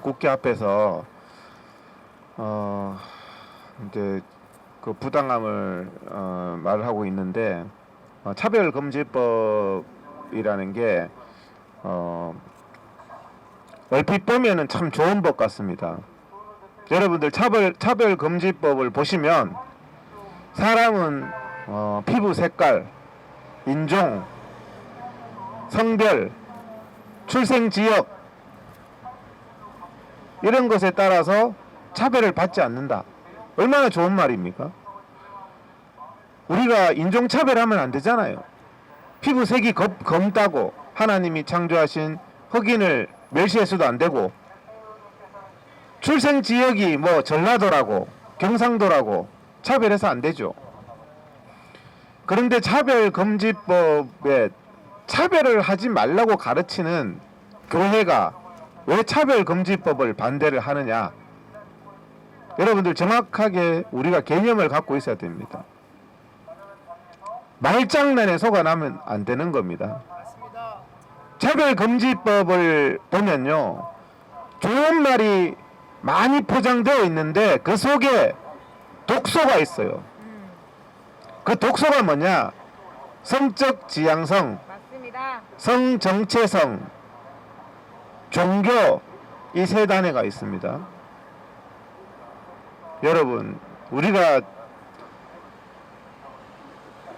국회 앞에서 이제 그 부당함을 말하고 있는데 차별금지법이라는 게 얼핏 보면은 참 좋은 법 같습니다. 여러분들 차별금지법을 보시면 사람은 피부 색깔, 인종, 성별, 출생 지역 이런 것에 따라서 차별을 받지 않는다. 얼마나 좋은 말입니까? 우리가 인종차별하면 안 되잖아요. 피부색이 검다고 하나님이 창조하신 흑인을 멸시해서도 안 되고, 출생 지역이 뭐 전라도라고 경상도라고 차별해서 안 되죠. 그런데 차별금지법에 차별을 하지 말라고 가르치는 교회가 왜 차별금지법을 반대를 하느냐? 여러분들 정확하게 우리가 개념을 갖고 있어야 됩니다. 말장난에 속아나면 안 되는 겁니다. 차별금지법을 보면요, 좋은 말이 많이 포장되어 있는데 그 속에 독소가 있어요. 그 독소가 뭐냐? 성적 지향성, 맞습니다. 성정체성, 종교, 이 세 단어가 있습니다. 여러분, 우리가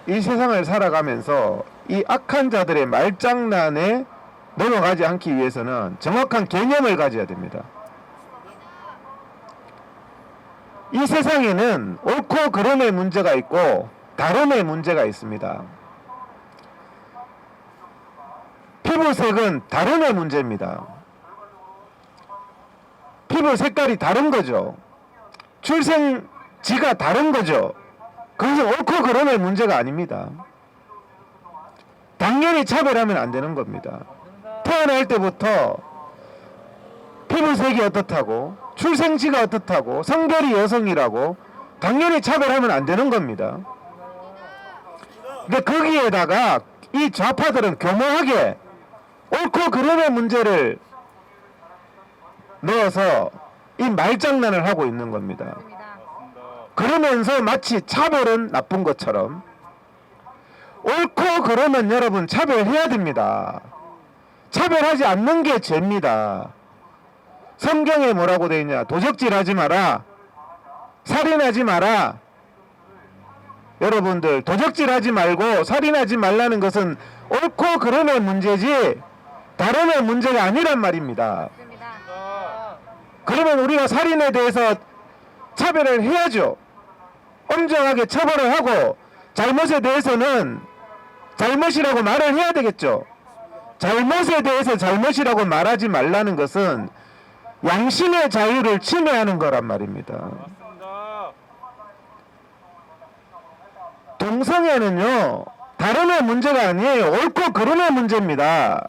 이 세상을 살아가면서 이 악한 자들의 말장난에 넘어가지 않기 위해서는 정확한 개념을 가져야 됩니다. 이 세상에는 옳고 그름의 문제가 있고 다름의 문제가 있습니다. 피부색은 다름의 문제입니다. 피부 색깔이 다른 거죠. 출생지가 다른 거죠. 그것은 옳고 그름의 문제가 아닙니다. 당연히 차별하면 안 되는 겁니다. 태어날 때부터 피부색이 어떻다고, 출생지가 어떻다고, 성별이 여성이라고 당연히 차별하면 안 되는 겁니다. 근데 거기에다가 이 좌파들은 교묘하게 옳고 그름의 문제를 넣어서 이 말장난을 하고 있는 겁니다. 그러면서 마치 차별은 나쁜 것처럼, 옳고 그러면 여러분 차별해야 됩니다. 차별하지 않는 게 죄입니다. 성경에 뭐라고 되어 있냐? 도적질하지 마라, 살인하지 마라. 여러분들, 도적질하지 말고 살인하지 말라는 것은 옳고 그름의 문제지 다름의 문제가 아니란 말입니다. 그러면 우리가 살인에 대해서 차별을 해야죠. 엄정하게 처벌을 하고, 잘못에 대해서는 잘못이라고 말을 해야 되겠죠. 잘못에 대해서 잘못이라고 말하지 말라는 것은 양심의 자유를 침해하는 거란 말입니다. 동성애는요, 다름의 문제가 아니에요. 옳고 그름의 문제입니다.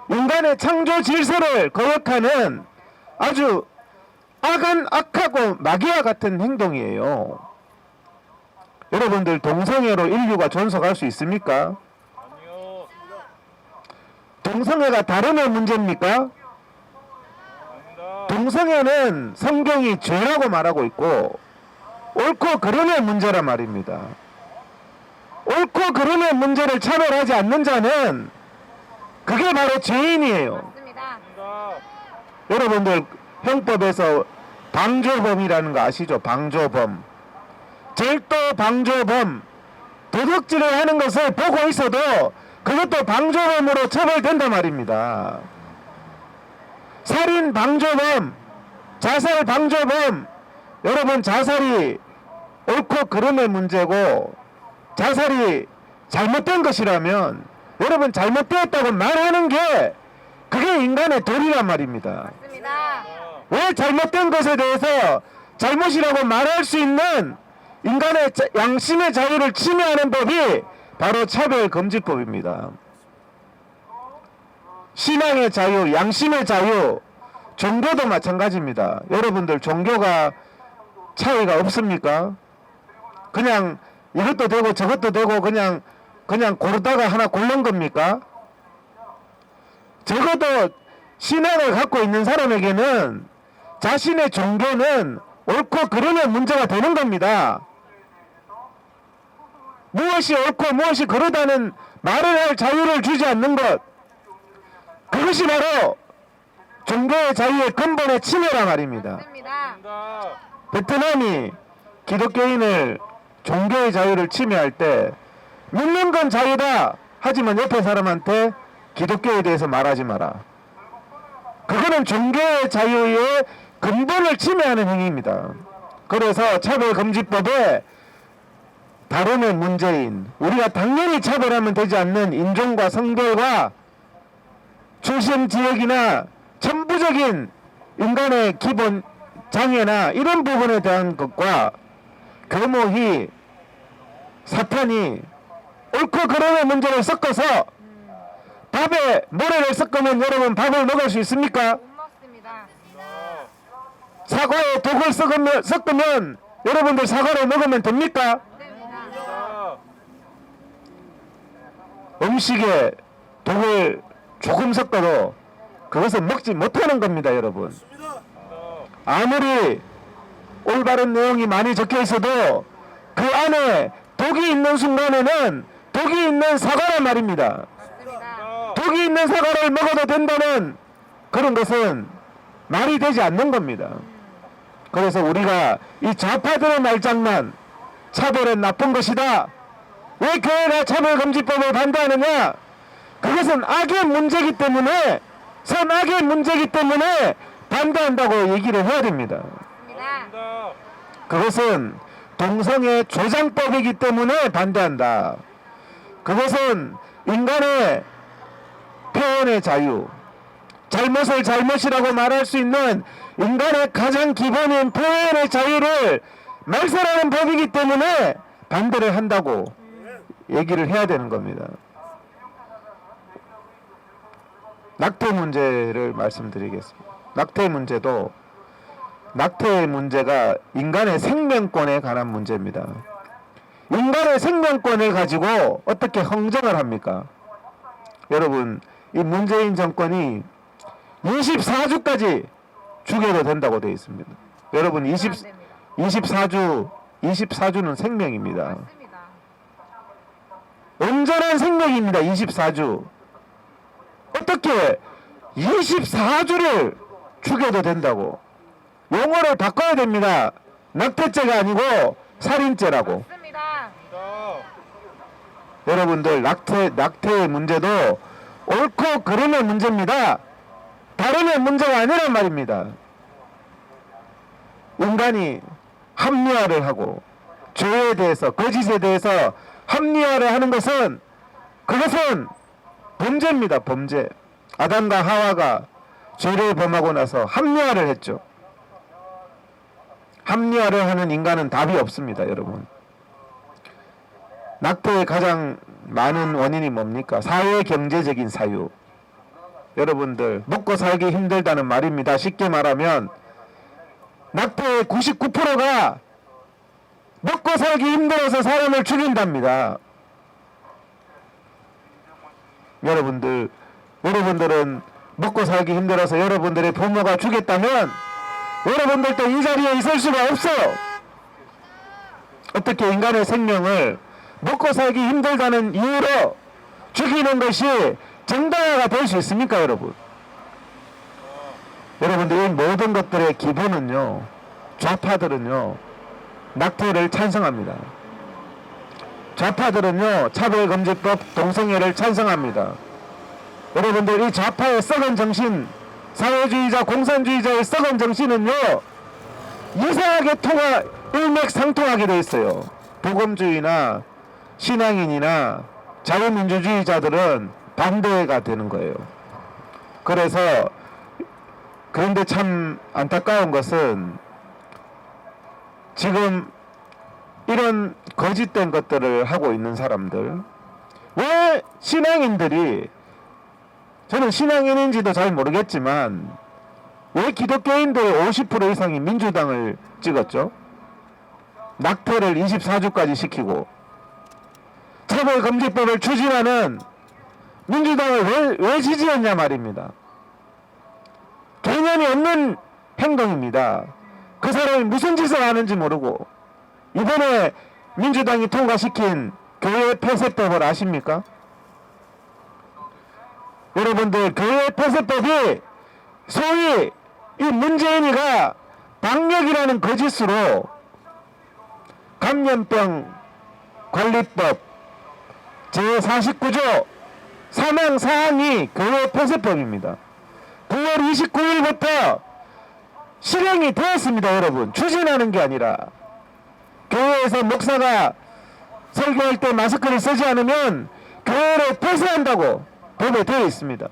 인간의 창조 질서를 거역하는 아주 악하고 마귀와 같은 행동이에요. 여러분들, 동성애로 인류가 존속할 수 있습니까? 아니요. 동성애가 다름의 문제입니까? 아닙니다. 동성애는 성경이 죄라고 말하고 있고 옳고 그름의 문제란 말입니다. 옳고 그름의 문제를 차별하지 않는 자는 그게 바로 죄인이에요. 맞습니다. 여러분들, 형법에서 방조범이라는 거 아시죠? 방조범, 절도 방조범, 도둑질을 하는 것을 보고 있어도 그것도 방조범으로 처벌된단 말입니다. 살인 방조범, 자살 방조범. 여러분, 자살이 옳고 그름의 문제고 자살이 잘못된 것이라면 여러분, 잘못되었다고 말하는 게 그게 인간의 도리란 말입니다. 맞습니다. 왜 잘못된 것에 대해서 잘못이라고 말할 수 있는 인간의 양심의 자유를 침해하는 법이 바로 차별금지법입니다. 신앙의 자유, 양심의 자유, 종교도 마찬가지입니다. 여러분들, 종교가 차이가 없습니까? 그냥 이것도 되고 저것도 되고 그냥 고르다가 하나 고른 겁니까? 적어도 신앙을 갖고 있는 사람에게는 자신의 종교는 옳고 그름의 문제가 되는 겁니다. 무엇이 옳고 무엇이 그르다는 말을 할 자유를 주지 않는 것, 그것이 바로 종교의 자유의 근본의 침해라 말입니다. 맞습니다. 베트남이 기독교인을 종교의 자유를 침해할 때 믿는 건 자유다. 하지만 옆에 사람한테 기독교에 대해서 말하지 마라. 그거는 종교의 자유의 근본을 침해하는 행위입니다. 그래서 차별금지법에 다름의 문제인, 우리가 당연히 차별하면 되지 않는 인종과 성별과 출생 지역이나 천부적인 인간의 기본 장애나 이런 부분에 대한 것과 교모히 사탄이 옳고 그름의 문제를 섞어서 밥에 모래를 섞으면 여러분 밥을 먹을 수 있습니까? 못 먹습니다. 사과에 독을 섞으면 여러분들 사과를 먹으면 됩니까? 됩니다. 음식에 독을 조금 섞어도 그것은 먹지 못하는 겁니다, 여러분. 아무리 올바른 내용이 많이 적혀 있어도 그 안에 독이 있는 순간에는 독이 있는 사과란 말입니다. 맞습니다. 독이 있는 사과를 먹어도 된다는 그런 것은 말이 되지 않는 겁니다. 그래서 우리가 이 좌파들의 말장난, 차별은 나쁜 것이다. 왜 교회가 차별금지법을 반대하느냐? 그것은 악의 문제이기 때문에, 선악의 문제이기 때문에 반대한다고 얘기를 해야 됩니다. 맞습니다. 그것은 동성애 조장법이기 때문에 반대한다. 그것은 인간의 표현의 자유, 잘못을 잘못이라고 말할 수 있는 인간의 가장 기본인 표현의 자유를 말살하는 법이기 때문에 반대를 한다고 얘기를 해야 되는 겁니다. 낙태 문제를 말씀드리겠습니다. 낙태 문제도 낙태의 문제가 인간의 생명권에 관한 문제입니다. 인간의 생명권을 가지고 어떻게 흥정을 합니까? 여러분, 이 문재인 정권이 24주까지 죽여도 된다고 되어 있습니다. 여러분, 24주는 생명입니다. 맞습니다. 온전한 생명입니다. 24주. 어떻게 24주를 죽여도 된다고? 용어를 바꿔야 됩니다. 낙태죄가 아니고 살인죄라고. 맞습니다. 여러분들, 낙태의 문제도 옳고 그름의 문제입니다. 다름의 문제가 아니란 말입니다. 인간이 합리화를 하고 죄에 대해서, 거짓에 대해서 합리화를 하는 것은, 그것은 범죄입니다. 범죄. 아담과 하와가 죄를 범하고 나서 합리화를 했죠. 합리화를 하는 인간은 답이 없습니다, 여러분. 낙태의 가장 많은 원인이 뭡니까? 사회 경제적인 사유. 여러분들, 먹고 살기 힘들다는 말입니다. 쉽게 말하면 낙태의 99%가 먹고 살기 힘들어서 사람을 죽인답니다. 여러분들은 먹고 살기 힘들어서 여러분들의 부모가 죽였다면 여러분들도 이 자리에 있을 수가 없어요. 어떻게 인간의 생명을 먹고 살기 힘들다는 이유로 죽이는 것이 정당화가 될 수 있습니까, 여러분? 여러분들, 이 모든 것들의 기본은요, 좌파들은요, 낙태를 찬성합니다. 좌파들은요, 차별금지법, 동성애를 찬성합니다. 여러분들, 이 좌파의 썩은 정신, 사회주의자, 공산주의자의 썩은 정신은요, 이상하게 일맥상통하게 돼 있어요. 복음주의나 신앙인이나 자유민주주의자들은 반대가 되는 거예요. 그런데 참 안타까운 것은 지금 이런 거짓된 것들을 하고 있는 사람들, 왜 신앙인들이, 저는 신앙인인지도 잘 모르겠지만 왜 기독교인들의 50% 이상이 민주당을 찍었죠? 낙태를 24주까지 시키고 차별금지법을 추진하는 민주당을 왜 지지했냐 말입니다. 개념이 없는 행동입니다. 그 사람이 무슨 짓을 하는지 모르고 이번에 민주당이 통과시킨 교회 폐쇄법을 아십니까? 여러분들 교회 폐쇄법이 소위 이 문재인이가 방역이라는 거짓으로 감염병 관리법 제49조 사망사항이 교회 폐쇄법입니다. 9월 29일부터 실행이 되었습니다. 여러분, 추진하는 게 아니라 교회에서 목사가 설교할 때 마스크를 쓰지 않으면 교회를 폐쇄한다고 법에 되어 있습니다.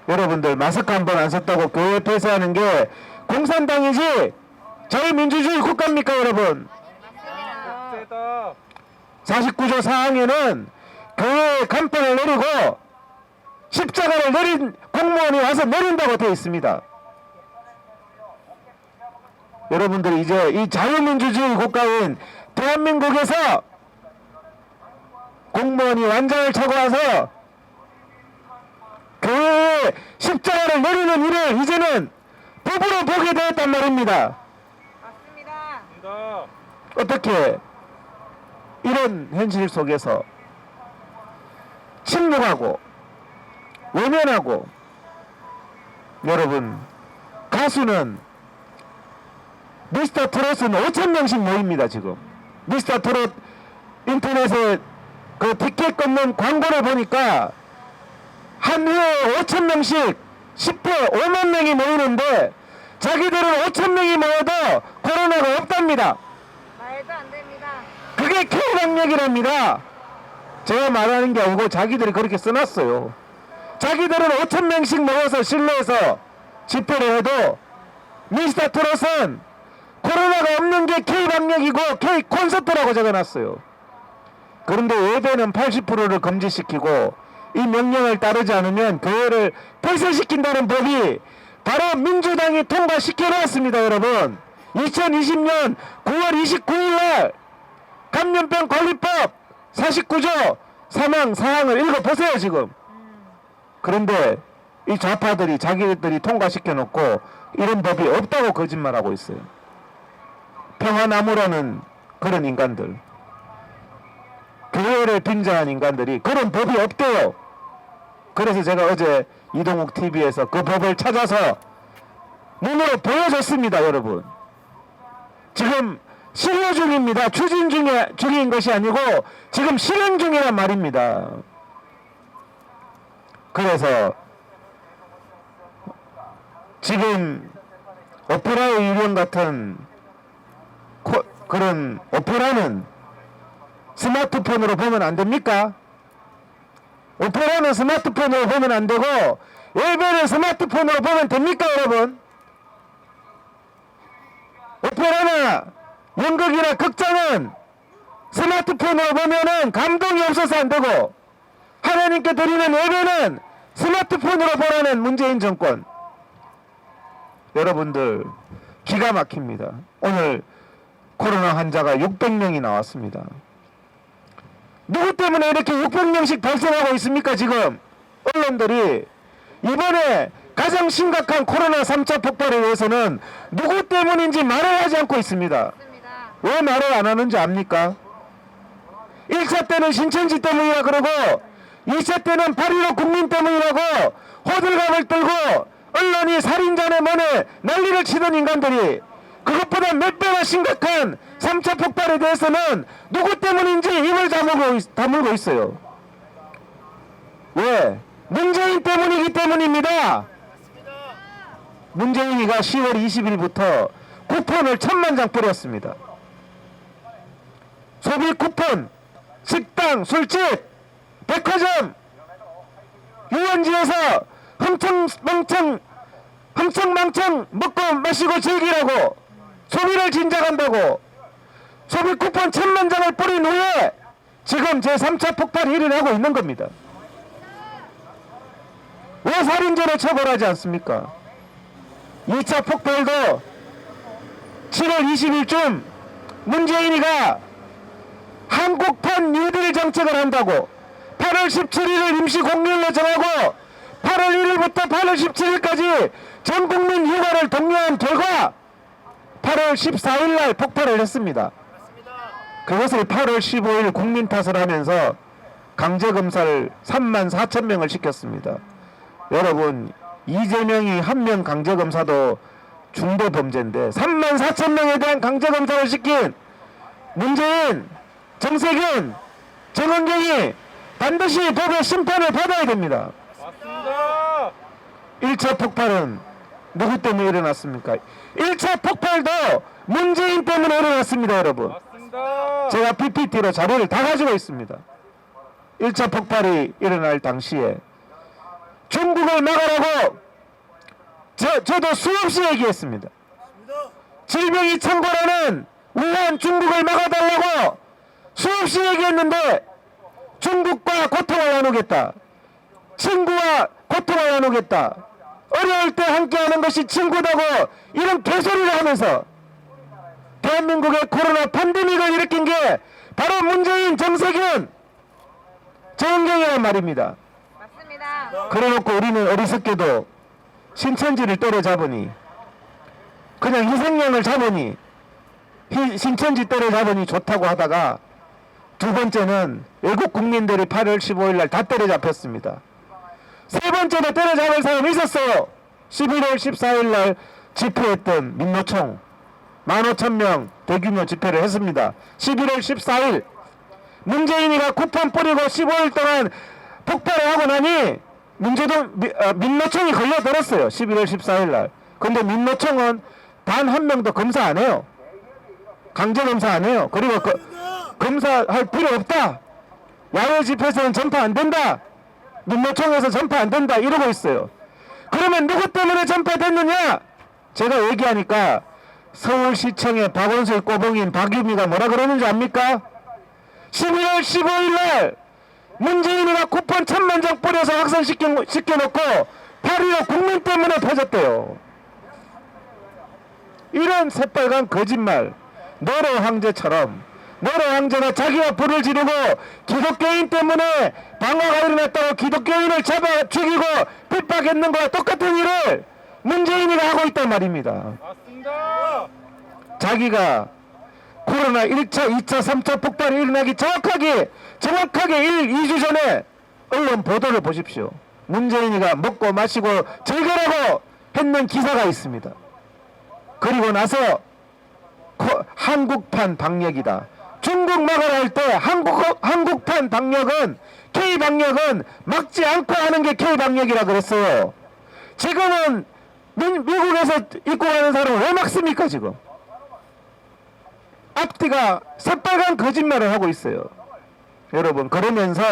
여러분들, 마스크 한 번 안 썼다고 교회 폐쇄하는 게 공산당이지 저희 민주주의 국가입니까? 여러분, 독재다. 49조 사항에는 교회에 간판을 내리고 십자가를 내린 공무원이 와서 내린다고 되어 있습니다. 여러분들, 이제 이 자유민주주의 국가인 대한민국에서 공무원이 완장을 차고 와서 교회에 십자가를 내리는 일을 이제는 법으로 보게 되었단 말입니다. 맞습니다. 맞습니다. 어떻게 이런 현실 속에서 침묵하고 외면하고, 여러분, 가수는 미스터 트롯은 5,000명씩 모입니다. 지금 미스터 트롯 인터넷에 그 티켓 끊는 광고를 보니까 한 회에 5,000명씩 10회 5만 명이 모이는데 자기들은 5,000명이 모여도 코로나가 없답니다. 말도 안 됩니다. 그게 K방역이랍니다. 제가 말하는 게 아니고 자기들이 그렇게 써놨어요. 자기들은 5,000명씩 모여서 실내에서 집회를 해도 미스터 트롯은 코로나가 없는 게 K방역이고 K콘서트라고 적어놨어요. 그런데 예배는 80%를 금지시키고 이 명령을 따르지 않으면 교회를 폐쇄시킨다는 법이 바로 민주당이 통과시켜놨습니다. 여러분, 2020년 9월 29일날 감염병 관리법 49조 사망사항을 읽어보세요. 지금. 그런데 이 좌파들이 자기들이 통과시켜놓고 이런 법이 없다고 거짓말하고 있어요. 평화나무라는 그런 인간들, 교회를 빙자한 인간들이 그런 법이 없대요. 그래서 제가 어제 이동욱 TV에서 그 법을 찾아서 눈으로 보여줬습니다. 여러분, 지금 실효 중입니다. 추진 중인 것이 아니고 지금 실행 중이란 말입니다. 그래서 지금 오페라의 유령 같은 그런 오페라는 스마트폰으로 보면 안 됩니까? 오페라는 스마트폰으로 보면 안 되고 예배는 스마트폰으로 보면 됩니까? 여러분, 오페라나 연극이나 극장은 스마트폰으로 보면은 감동이 없어서 안 되고 하나님께 드리는 예배는 스마트폰으로 보라는 문재인 정권. 여러분들, 기가 막힙니다. 오늘 코로나 환자가 600명이 나왔습니다. 누구 때문에 이렇게 600명씩 발생하고 있습니까? 지금 언론들이 이번에 가장 심각한 코로나 3차 폭발에 대해서는 누구 때문인지 말을 하지 않고 있습니다. 맞습니다. 왜 말을 안 하는지 압니까? 1차 때는 신천지 때문이라 그러고 2차 때는 8.15 국민 때문이라고 호들갑을 떨고 언론이 살인자네 뭐네 난리를 치던 인간들이 그것보다 몇 배나 심각한 3차 폭발에 대해서는 누구 때문인지 입을 다물고 있어요. 왜? 문재인 때문이기 때문입니다. 문재인이가 10월 20일부터 쿠폰을 1,000만 장 뿌렸습니다. 소비 쿠폰, 식당, 술집, 백화점, 유원지에서 흥청망청 먹고 마시고 즐기라고 소비를 진작한다고 소비 쿠폰 1,000만 장을 뿌린 후에 지금 제3차 폭발이 일어나고 있는 겁니다. 왜 살인죄로 처벌하지 않습니까? 2차 폭발도 7월 20일쯤 문재인이가 한국판 뉴딜 정책을 한다고 8월 17일을 임시 공휴일로 정하고 8월 1일부터 8월 17일까지 전 국민 휴가를 독려한 결과 8월 14일 날 폭발을 했습니다. 그것을 8월 15일 국민 탓을 하면서 강제검사를 3만 4천 명을 시켰습니다. 여러분, 이재명이 한 명 강제검사도 중대범죄인데 3만 4천 명에 대한 강제검사를 시킨 문재인, 정세균, 정은경이 반드시 법의 심판을 받아야 됩니다. 맞습니다. 1차 폭발은 누구 때문에 일어났습니까? 1차 폭발도 문재인 때문에 일어났습니다, 여러분. 맞습니다. 제가 PPT로 자료를 다 가지고 있습니다. 1차 폭발이 일어날 당시에 중국을 막으라고 저도 수없이 얘기했습니다. 질병이 창궐하는 우한 중국을 막아달라고 수없이 얘기했는데 중국과 고통을 나누겠다. 친구와 고통을 나누겠다. 어려울 때 함께하는 것이 친구다고 이런 개소리를 하면서 대한민국의 코로나 팬데믹을 일으킨 게 바로 문재인, 정세균, 정은경이란 말입니다. 맞습니다. 그래놓고 우리는 어리석게도 신천지를 때려잡으니 그냥 희생양을 잡으니 신천지 때려잡으니 좋다고 하다가 두 번째는 외국 국민들이 8월 15일 날 다 때려잡혔습니다. 세 번째도 때려잡을 사람이 있었어요. 11월 14일 날 집회했던 민노총 15,000명 대규모 집회를 했습니다. 11월 14일 문재인이가 쿠폰 뿌리고 15일 동안 폭발을 하고 나니 민노총이 걸려들었어요. 11월 14일 날. 근데 민노총은 단 한 명도 검사 안 해요. 강제 검사 안 해요. 그리고 검사할 필요 없다. 야외 집회에서는 전파 안 된다. 민노총에서 전파 안 된다. 이러고 있어요. 그러면 누구 때문에 전파됐느냐? 제가 얘기하니까 서울시청의 박원순 꼬봉인 박유미가 뭐라 그러는지 압니까? 11월 15일 날 문재인이가 쿠폰 1,000만 장 뿌려서 확산시켜놓고 8.15 국민 때문에 퍼졌대요. 이런 새빨간 거짓말. 노래 황제처럼 노래 황제가 자기가 불을 지르고 기독교인 때문에 방화가 일어났다고 기독교인을 잡아 죽이고 핍박했는 거와 똑같은 일을 문재인이가 하고 있단 말입니다. 맞습니다. 자기가 코로나 1차, 2차, 3차 폭발이 일어나기 정확하게 2주 전에 언론 보도를 보십시오. 문재인이가 먹고 마시고 즐기라고 했는 기사가 있습니다. 그리고 나서 한국판 방역이다. 중국 막으라 할 때 한국판 방역은 K방역은 막지 않고 하는 게 K방역이라 그랬어요. 지금은 미국에서 입고 가는 사람을 왜 막습니까 지금? 앞뒤가 새빨간 거짓말을 하고 있어요. 여러분, 그러면서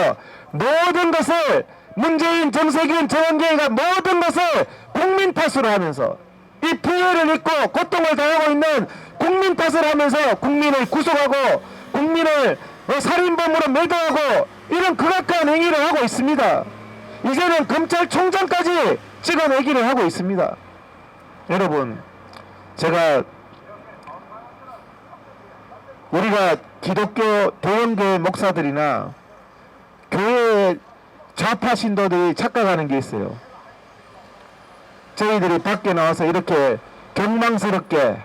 모든 것을 문재인, 정세균, 정은경이가 모든 것을 국민 탓으로 하면서 이 피해를 입고 고통을 당하고 있는 국민 탓을 하면서 국민을 구속하고 국민을 살인범으로 매도하고 이런 극악한 행위를 하고 있습니다. 이제는 검찰총장까지 찍어 내기를 하고 있습니다. 여러분, 제가 우리가 기독교 대형교회 목사들이나 교회 좌파 신도들이 착각하는 게 있어요. 저희들이 밖에 나와서 이렇게 경망스럽게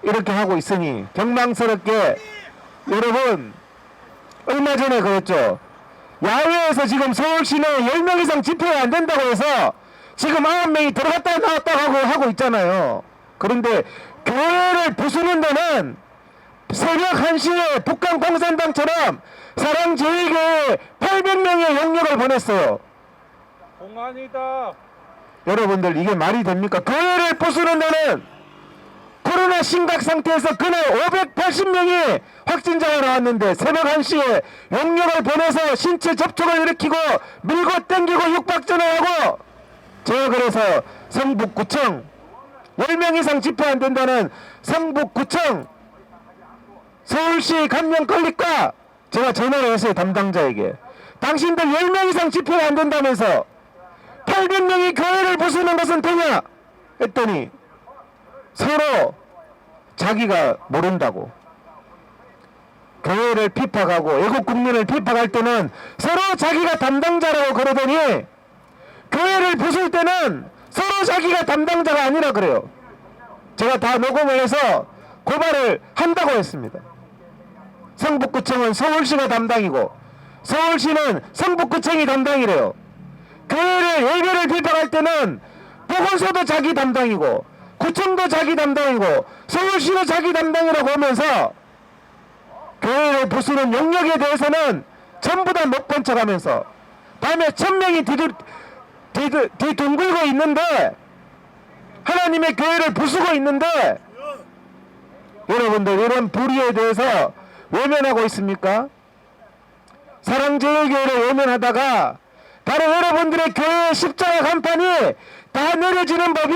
이렇게 하고 있으니 경망스럽게 여러분 얼마 전에 그랬죠. 야외에서 지금 서울시내 10명 이상 집회가 안 된다고 해서 지금 9명이 들어갔다 나왔다 하고 있잖아요. 그런데 교회를 부수는 데는 새벽 1시에 북한 공산당처럼 사랑제일교회에 800명의 영역을 보냈어요. 공안이다. 여러분들 이게 말이 됩니까? 교회를 부수는 데는 코로나 심각 상태에서 그날 580명이 확진자가 나왔는데 새벽 1시에 영역을 보내서 신체 접촉을 일으키고 밀고 땡기고 육박전을 하고 제가 그래서 성북구청 10명 이상 집회 안 된다는 성북구청 서울시 감염관리과 제가 전화를 했어요. 담당자에게 당신들 10명 이상 집회가 안 된다면서 800명이 교회를 부수는 것은 되냐 했더니 서로 자기가 모른다고 교회를 핍박하고 애국 국민을 핍박할 때는 서로 자기가 담당자라고 그러더니 교회를 부술 때는 서로 자기가 담당자가 아니라 그래요. 제가 다 녹음을 해서 고발을 한다고 했습니다. 성북구청은 서울시가 담당이고 서울시는 성북구청이 담당이래요. 교회를 예배를 비판할 때는 보건소도 자기 담당이고 구청도 자기 담당이고 서울시도 자기 담당이라고 하면서 교회를 부수는 영역에 대해서는 전부 다 못 본 척하면서 밤에 1000명이 뒤둥글고 있는데 하나님의 교회를 부수고 있는데 여러분들 이런 불의에 대해서 외면하고 있습니까? 사랑제일교회를 외면하다가 바로 여러분들의 교회의 십자가 간판이 다 내려지는 법이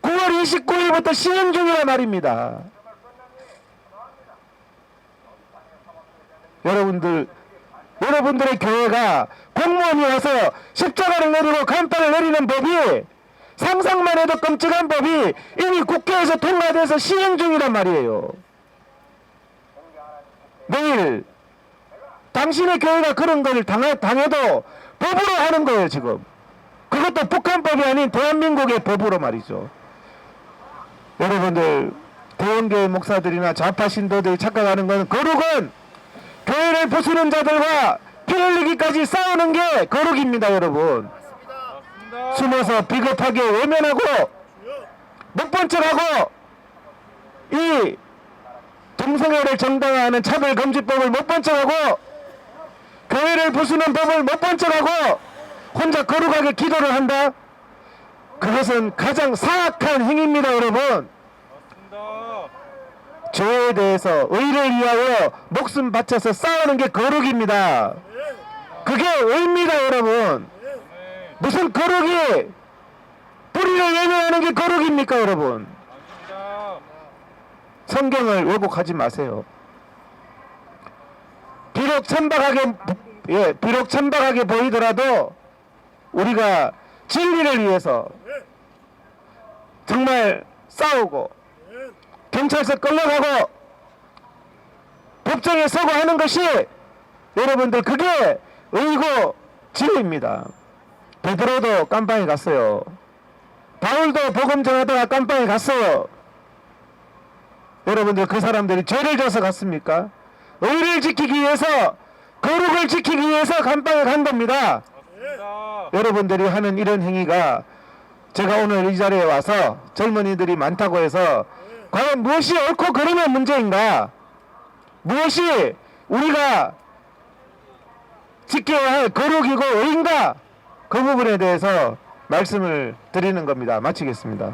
9월 29일부터 시행 중이라 말입니다. 여러분들의 교회가 공무원이 와서 십자가를 내리고 간판을 내리는 법이 상상만 해도 끔찍한 법이 이미 국회에서 통과돼서 시행 중이란 말이에요. 내일 당신의 교회가 그런 걸 당해도 법으로 하는 거예요 지금. 그것도 북한법이 아닌 대한민국의 법으로 말이죠. 여러분들 대형교회 목사들이나 좌파 신도들이 착각하는 건 거룩은 교회를 부수는 자들과 피 흘리기까지 싸우는 게 거룩입니다 여러분. 맞습니다. 숨어서 비겁하게 외면하고 못 본 척하고 이 동성애를 정당화하는 차별금지법을 못 본 척하고 교회를 부수는 법을 못 본 척하고 혼자 거룩하게 기도를 한다? 그것은 가장 사악한 행위입니다 여러분. 맞습니다. 죄에 대해서 의를 위하여 목숨 바쳐서 싸우는 게 거룩입니다. 그게 의입니다 여러분. 무슨 거룩이 뿌리를 외면하는 게 거룩입니까 여러분. 맞습니다. 성경을 왜곡하지 마세요. 비록 천박하게 보이더라도 우리가 진리를 위해서 정말 싸우고 경찰서 끌려가고 법정에 서고 하는 것이 여러분들 그게 의고 진리입니다. 베드로도 깜빵에 갔어요. 바울도 복음 전하다가 깜빵에 갔어요. 여러분들 그 사람들이 죄를 져서 갔습니까? 의를 지키기 위해서 거룩을 지키기 위해서 감방에 간 겁니다. 맞습니다. 여러분들이 하는 이런 행위가 제가 오늘 이 자리에 와서 젊은이들이 많다고 해서 과연 무엇이 옳고 그름의 문제인가, 무엇이 우리가 지켜야 할 거룩이고 의인가, 그 부분에 대해서 말씀을 드리는 겁니다. 마치겠습니다.